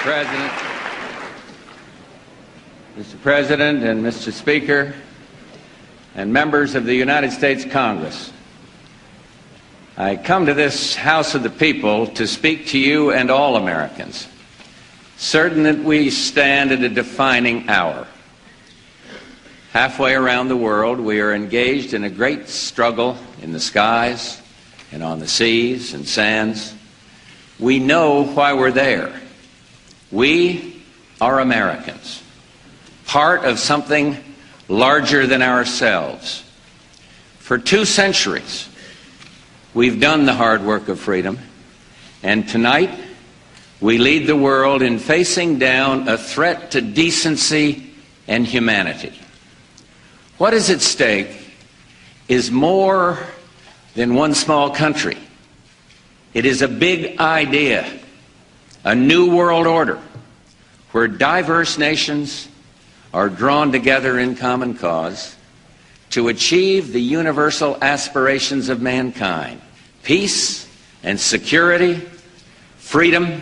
President. Mr. President and Mr. Speaker and members of the United States Congress, I come to this House of the People to speak to you and all Americans, certain that we stand at a defining hour. Halfway around the world, we are engaged in a great struggle in the skies and on the seas and sands. We know why we're there. We are Americans, part of something larger than ourselves. For 2 centuries, we've done the hard work of freedom, and tonight we lead the world in facing down a threat to decency and humanity. What is at stake is more than one small country. It is a big idea, a new world order, where diverse nations are drawn together in common cause to achieve the universal aspirations of mankind: peace and security, freedom,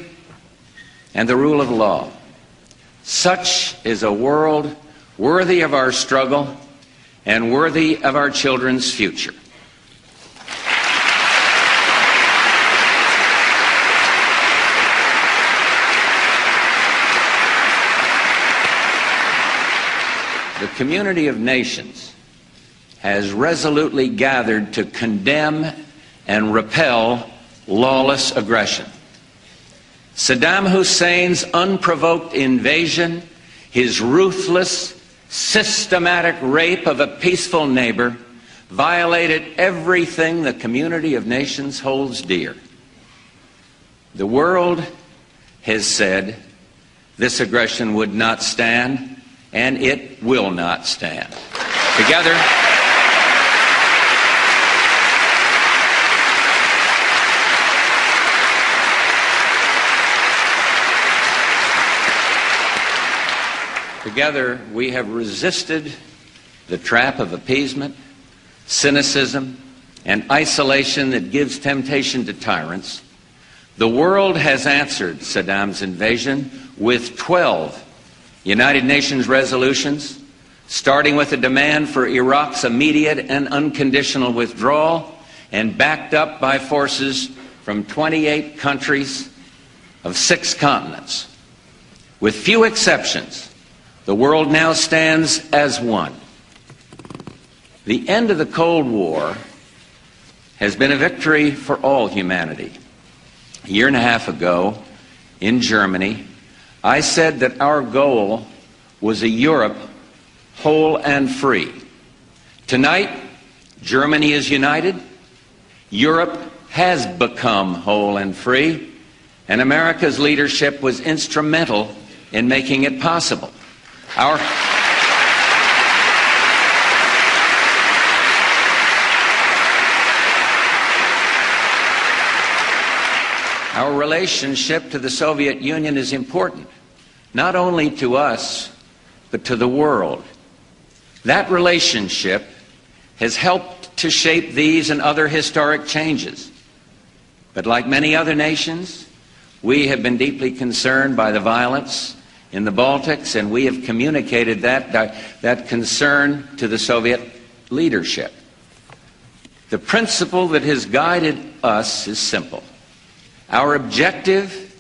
and the rule of law. Such is a world worthy of our struggle and worthy of our children's future. The community of nations has resolutely gathered to condemn and repel lawless aggression. Saddam Hussein's unprovoked invasion, his ruthless, systematic rape of a peaceful neighbor, violated everything the community of nations holds dear. The world has said this aggression would not stand, and it will not stand. Together, we have resisted the trap of appeasement, cynicism, and isolation that gives temptation to tyrants. The world has answered Saddam's invasion with 12 United Nations resolutions, starting with a demand for Iraq's immediate and unconditional withdrawal, and backed up by forces from 28 countries of 6 continents. With few exceptions, the world now stands as one. The end of the Cold War has been a victory for all humanity. A year and a half ago, in Germany, I said that our goal was a Europe whole and free. Tonight, Germany is united, Europe has become whole and free, and America's leadership was instrumental in making it possible. Our relationship to the Soviet Union is important, not only to us, but to the world. That relationship has helped to shape these and other historic changes. But like many other nations, we have been deeply concerned by the violence in the Baltics, and we have communicated that concern to the Soviet leadership. The principle that has guided us is simple. Our objective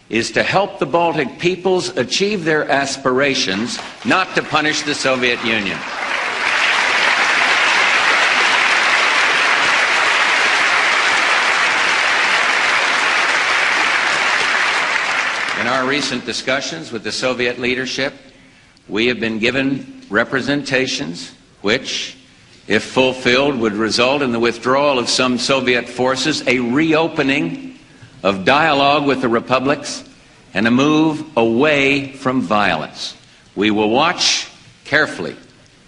is to help the Baltic peoples achieve their aspirations, not to punish the Soviet Union. In our recent discussions with the Soviet leadership, we have been given representations which, if fulfilled, would result in the withdrawal of some Soviet forces, a reopening of dialogue with the republics, and a move away from violence. We will watch carefully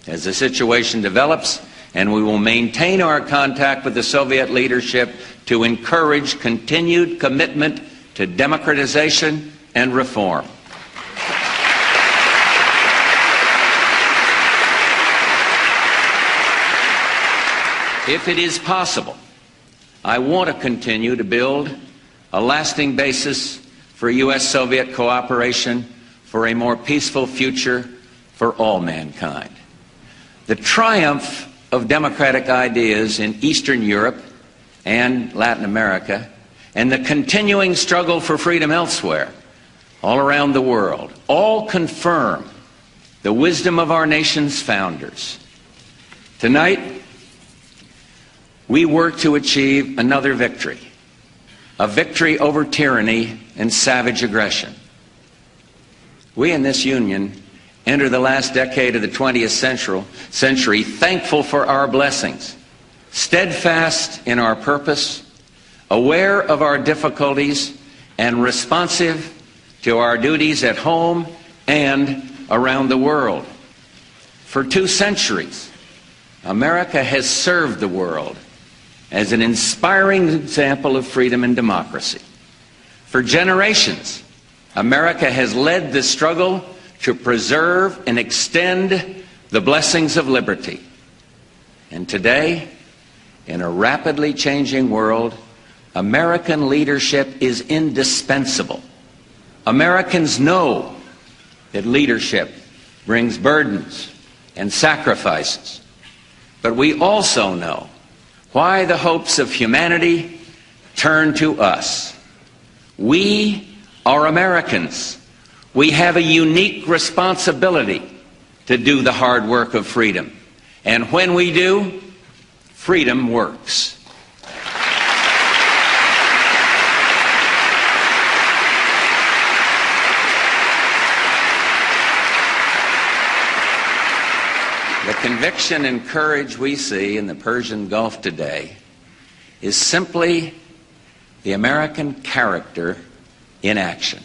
as the situation develops, and we will maintain our contact with the Soviet leadership to encourage continued commitment to democratization and reform. If it is possible, I want to continue to build a lasting basis for U.S.-Soviet cooperation for a more peaceful future for all mankind. The triumph of democratic ideas in Eastern Europe and Latin America, and the continuing struggle for freedom elsewhere, all around the world, all confirm the wisdom of our nation's founders. Tonight, we work to achieve another victory, a victory over tyranny and savage aggression. We in this union enter the last decade of the 20th century thankful for our blessings, steadfast in our purpose, aware of our difficulties, and responsive to our duties at home and around the world. For 2 centuries, America has served the world as an inspiring example of freedom and democracy. For generations, America has led the struggle to preserve and extend the blessings of liberty. And today, in a rapidly changing world, American leadership is indispensable. Americans know that leadership brings burdens and sacrifices. But we also know why the hopes of humanity turn to us. We are Americans. We have a unique responsibility to do the hard work of freedom. And when we do, freedom works. The conviction and courage we see in the Persian Gulf today is simply the American character in action.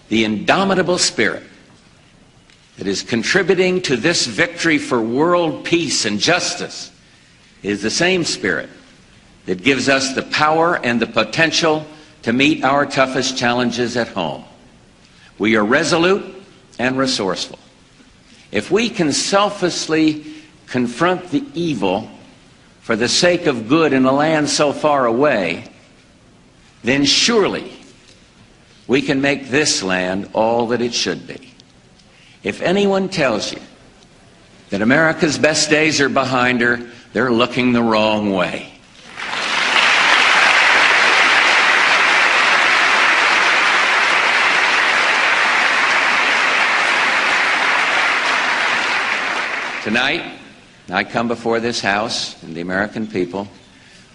The indomitable spirit that is contributing to this victory for world peace and justice is the same spirit that gives us the power and the potential to meet our toughest challenges at home. We are resolute and resourceful. If we can selflessly confront the evil for the sake of good in a land so far away, then surely we can make this land all that it should be. If anyone tells you that America's best days are behind her, they're looking the wrong way. Tonight, I come before this House and the American people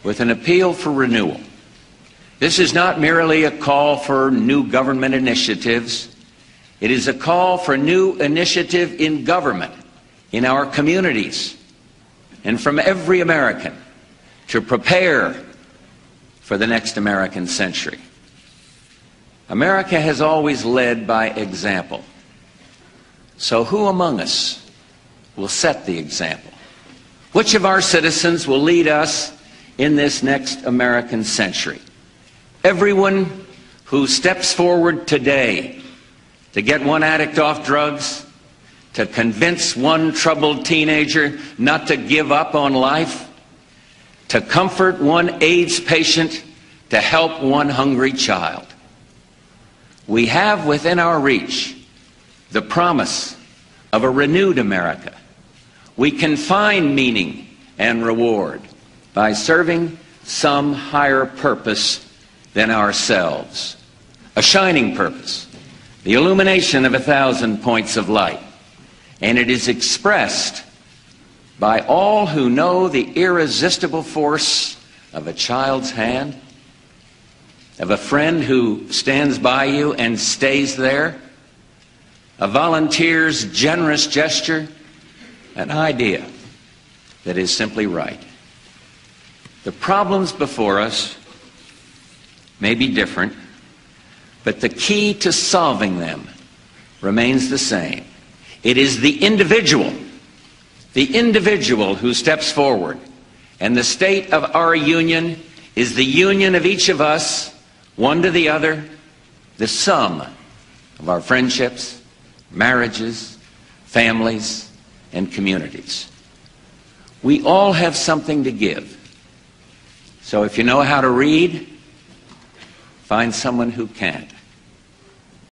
with an appeal for renewal. This is not merely a call for new government initiatives. It is a call for new initiative in government, in our communities, and from every American to prepare for the next American century. America has always led by example. So who among us will set the example? Which of our citizens will lead us in this next American century? Everyone who steps forward today to get one addict off drugs, to convince one troubled teenager not to give up on life, to comfort one AIDS patient, to help one hungry child. We have within our reach the promise of a renewed America. We can find meaning and reward by serving some higher purpose than ourselves. A shining purpose, the illumination of 1,000 points of light. And it is expressed by all who know the irresistible force of a child's hand, of a friend who stands by you and stays there, a volunteer's generous gesture, an idea that is simply right. The problems before us may be different, but the key to solving them remains the same. It is the individual who steps forward, and the state of our union is the union of each of us, one to the other, the sum of our friendships, marriages, families, and communities. We all have something to give. So if you know how to read, find someone who can't.